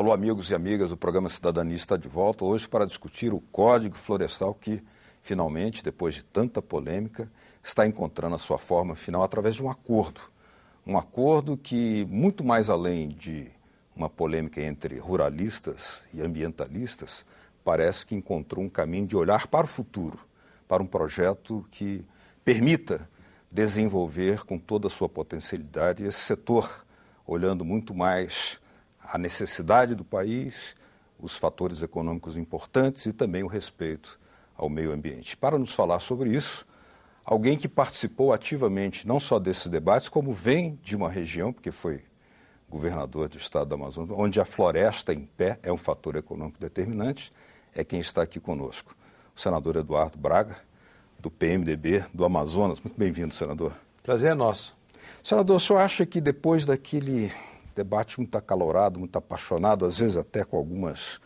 Alô, amigos e amigas, o programa Cidadania está de volta hoje para discutir o Código Florestal que, finalmente, depois de tanta polêmica, está encontrando a sua forma final através de um acordo. Um acordo que, muito mais além de uma polêmica entre ruralistas e ambientalistas, parece que encontrou um caminho de olhar para o futuro, para um projeto que permita desenvolver com toda a sua potencialidade esse setor, olhando muito mais a necessidade do país, os fatores econômicos importantes e também o respeito ao meio ambiente. Para nos falar sobre isso, alguém que participou ativamente não só desses debates, como vem de uma região, porque foi governador do estado do Amazonas, onde a floresta em pé é um fator econômico determinante, é quem está aqui conosco. O senador Eduardo Braga, do PMDB do Amazonas. Muito bem-vindo, senador. Prazer é nosso. Senador, o senhor acha que depois daquele debate muito acalorado, muito apaixonado, às vezes até com algumas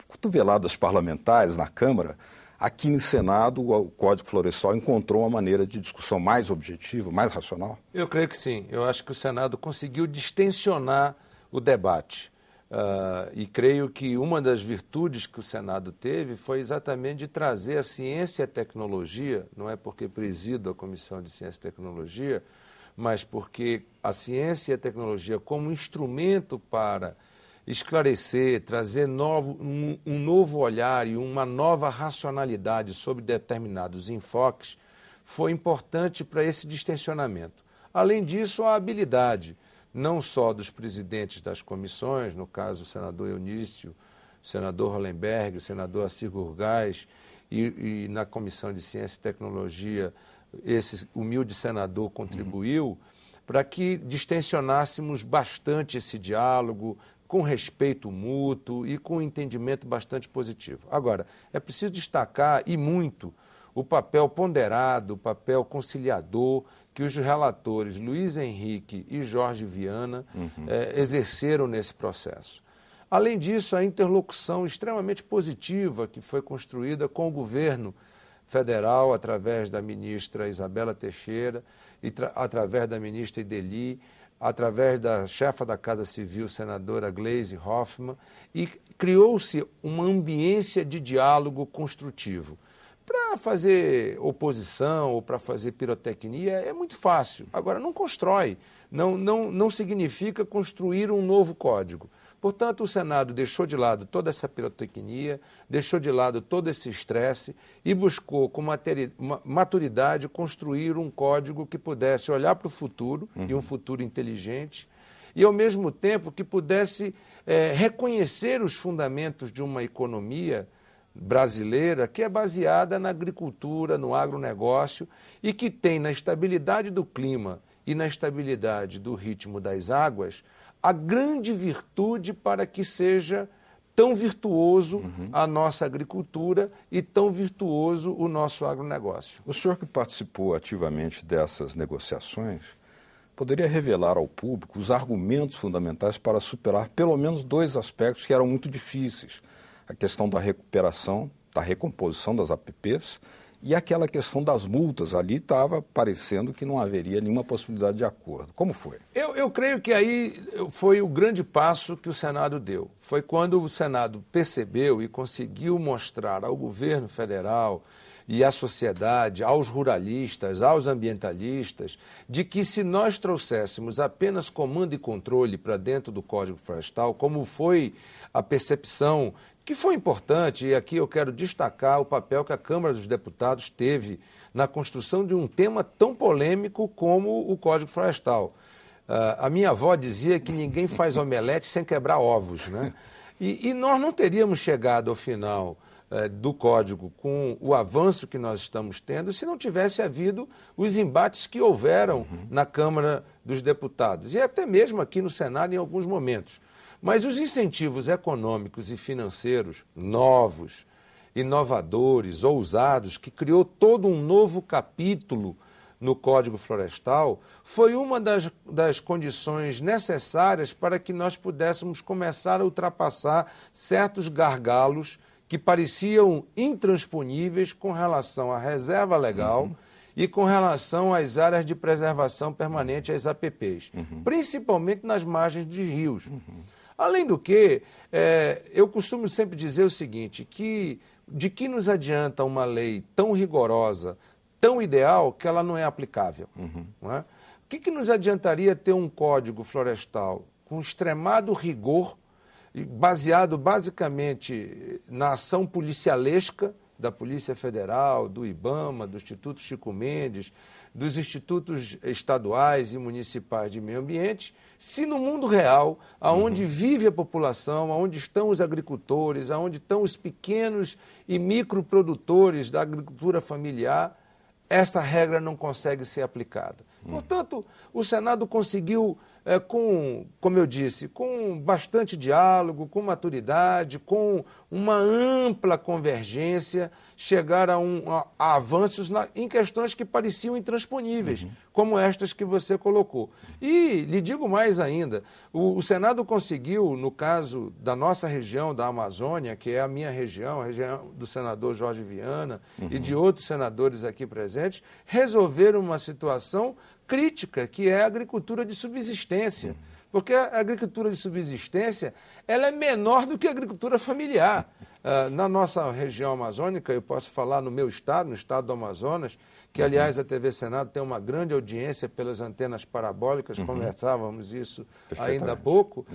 cotoveladas parlamentares na Câmara, aqui no Senado o Código Florestal encontrou uma maneira de discussão mais objetiva, mais racional? Eu creio que sim. Eu acho que o Senado conseguiu distensionar o debate. E creio que uma das virtudes que o Senado teve foi exatamente de trazer a ciência e a tecnologia, não é porque presido a Comissão de Ciência e Tecnologia, mas porque a ciência e a tecnologia como instrumento para esclarecer, trazer um novo olhar e uma nova racionalidade sobre determinados enfoques, foi importante para esse distensionamento. Além disso, a habilidade, não só dos presidentes das comissões, no caso o senador Eunício, o senador Hollenberg, o senador Assir Gurgás, e na Comissão de Ciência e Tecnologia, esse humilde senador contribuiu para que distensionássemos bastante esse diálogo, com respeito mútuo e com um entendimento bastante positivo. Agora, é preciso destacar, e muito, o papel ponderado, o papel conciliador que os relatores Luiz Henrique e Jorge Viana exerceram nesse processo. Além disso, a interlocução extremamente positiva que foi construída com o governo federal, através da ministra Isabela Teixeira, através da ministra Ideli, através da chefa da Casa Civil, senadora Gleisi Hoffmann, e criou-se uma ambiência de diálogo construtivo. Para fazer oposição ou para fazer pirotecnia é muito fácil. Agora, não constrói, não significa construir um novo código. Portanto, o Senado deixou de lado toda essa pirotecnia, deixou de lado todo esse estresse e buscou, com maturidade, construir um código que pudesse olhar para o futuro, e um futuro inteligente, e, ao mesmo tempo, que pudesse reconhecer os fundamentos de uma economia brasileira que é baseada na agricultura, no agronegócio e que tem na estabilidade do clima e na estabilidade do ritmo das águas a grande virtude para que seja tão virtuoso a nossa agricultura e tão virtuoso o nosso agronegócio. O senhor que participou ativamente dessas negociações poderia revelar ao público os argumentos fundamentais para superar pelo menos dois aspectos que eram muito difíceis: a questão da recuperação, da recomposição das APPs e aquela questão das multas. Ali estava parecendo que não haveria nenhuma possibilidade de acordo. Como foi? Eu creio que aí foi o grande passo que o Senado deu. Foi quando o Senado percebeu e conseguiu mostrar ao governo federal e à sociedade, aos ruralistas, aos ambientalistas, de que se nós trouxéssemos apenas comando e controle para dentro do Código Florestal, como foi a percepção, que foi importante, e aqui eu quero destacar o papel que a Câmara dos Deputados teve na construção de um tema tão polêmico como o Código Florestal. A minha avó dizia que ninguém faz omelete sem quebrar ovos, né? E nós não teríamos chegado ao final do Código com o avanço que nós estamos tendo se não tivesse havido os embates que houveram na Câmara dos Deputados e até mesmo aqui no Senado em alguns momentos. Mas os incentivos econômicos e financeiros novos, inovadores, ousados, que criou todo um novo capítulo no Código Florestal, foi uma das condições necessárias para que nós pudéssemos começar a ultrapassar certos gargalos que pareciam intransponíveis com relação à reserva legal e com relação às áreas de preservação permanente, as APPs, principalmente nas margens de rios. Além do que, eu costumo sempre dizer o seguinte, que de que nos adianta uma lei tão rigorosa, tão ideal, que ela não é aplicável? Não é? O que nos adiantaria ter um código florestal com extremado rigor, baseado basicamente na ação policialesca da Polícia Federal, do IBAMA, do Instituto Chico Mendes, dos institutos estaduais e municipais de meio ambiente, se no mundo real, aonde vive a população, aonde estão os agricultores, aonde estão os pequenos e microprodutores da agricultura familiar, essa regra não consegue ser aplicada. Portanto, o Senado conseguiu, como eu disse, com bastante diálogo, com maturidade, com uma ampla convergência, chegar a avanços em questões que pareciam intransponíveis, como estas que você colocou. E lhe digo mais ainda, o Senado conseguiu, no caso da nossa região, da Amazônia, que é a minha região, a região do senador Jorge Viana e de outros senadores aqui presentes, resolver uma situação crítica, que é a agricultura de subsistência. Porque a agricultura de subsistência ela é menor do que a agricultura familiar. Na nossa região amazônica, eu posso falar no meu estado, no estado do Amazonas, que, aliás, a TV Senado tem uma grande audiência pelas antenas parabólicas, conversávamos isso ainda há pouco,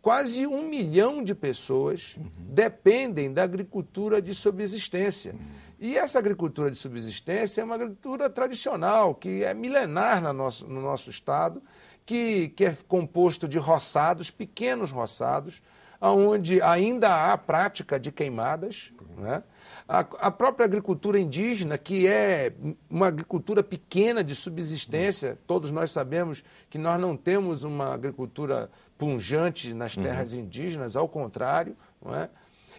quase 1 milhão de pessoas dependem da agricultura de subsistência. E essa agricultura de subsistência é uma agricultura tradicional, que é milenar no nosso estado, que é composto de roçados, pequenos roçados, onde ainda há prática de queimadas, né? A própria agricultura indígena, que é uma agricultura pequena de subsistência, todos nós sabemos que nós não temos uma agricultura pujante nas terras indígenas, ao contrário, não é?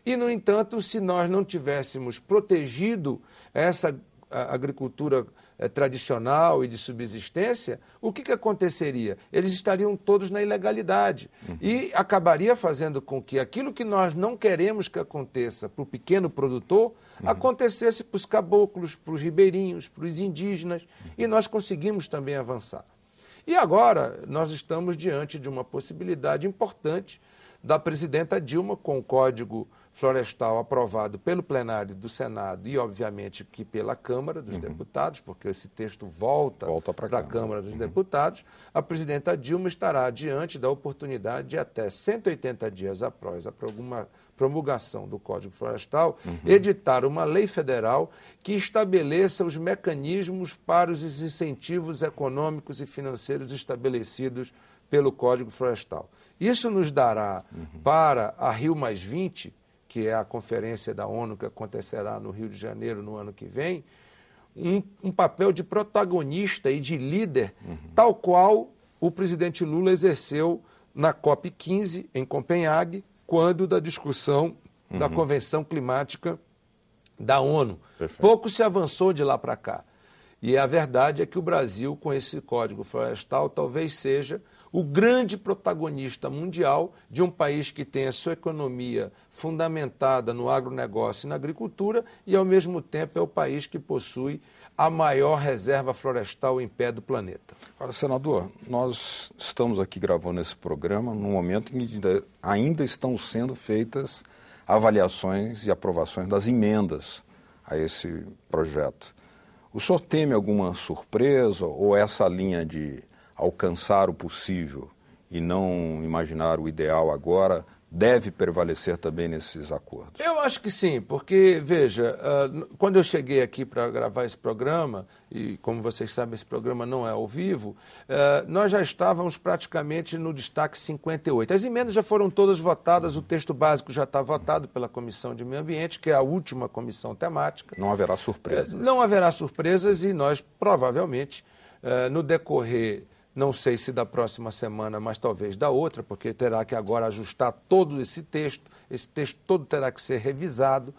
E, no entanto, se nós não tivéssemos protegido essa agricultura tradicional e de subsistência, o que aconteceria? Eles estariam todos na ilegalidade e acabaria fazendo com que aquilo que nós não queremos que aconteça para o pequeno produtor, acontecesse para os caboclos, para os ribeirinhos, para os indígenas, e nós conseguimos também avançar. E agora nós estamos diante de uma possibilidade importante da presidenta Dilma, com o Código Florestal aprovado pelo plenário do Senado e, obviamente, que pela Câmara dos Deputados, porque esse texto volta para a Câmara dos Deputados, a presidenta Dilma estará diante da oportunidade de, até 180 dias após a promulgação do Código Florestal, editar uma lei federal que estabeleça os mecanismos para os incentivos econômicos e financeiros estabelecidos pelo Código Florestal. Isso nos dará, para a Rio+20, que é a conferência da ONU que acontecerá no Rio de Janeiro no ano que vem, um papel de protagonista e de líder, tal qual o presidente Lula exerceu na COP15, em Copenhague, quando da discussão da Convenção Climática da ONU. Perfeito. Pouco se avançou de lá para cá. E a verdade é que o Brasil, com esse Código Florestal, talvez seja o grande protagonista mundial de um país que tem a sua economia fundamentada no agronegócio e na agricultura e, ao mesmo tempo, é o país que possui a maior reserva florestal em pé do planeta. Agora, senador, nós estamos aqui gravando esse programa num momento em que ainda estão sendo feitas avaliações e aprovações das emendas a esse projeto. O senhor teme alguma surpresa ou essa linha de alcançar o possível e não imaginar o ideal agora deve prevalecer também nesses acordos? Eu acho que sim, porque, veja, quando eu cheguei aqui para gravar esse programa, e como vocês sabem, esse programa não é ao vivo, nós já estávamos praticamente no destaque 58. As emendas já foram todas votadas, o texto básico já está votado pela Comissão de Meio Ambiente, que é a última comissão temática. Não haverá surpresas. Não haverá surpresas e nós, provavelmente, no decorrer, não sei se da próxima semana, mas talvez da outra, porque terá que agora ajustar todo esse texto todo terá que ser revisado.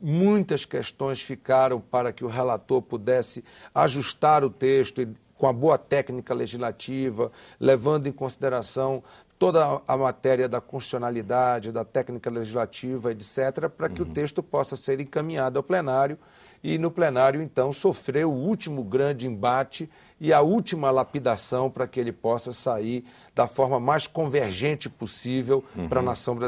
Muitas questões ficaram para que o relator pudesse ajustar o texto com a boa técnica legislativa, levando em consideração toda a matéria da constitucionalidade, da técnica legislativa, etc., para que o texto possa ser encaminhado ao plenário e no plenário, então, sofreu o último grande embate e a última lapidação para que ele possa sair da forma mais convergente possível para a nação brasileira.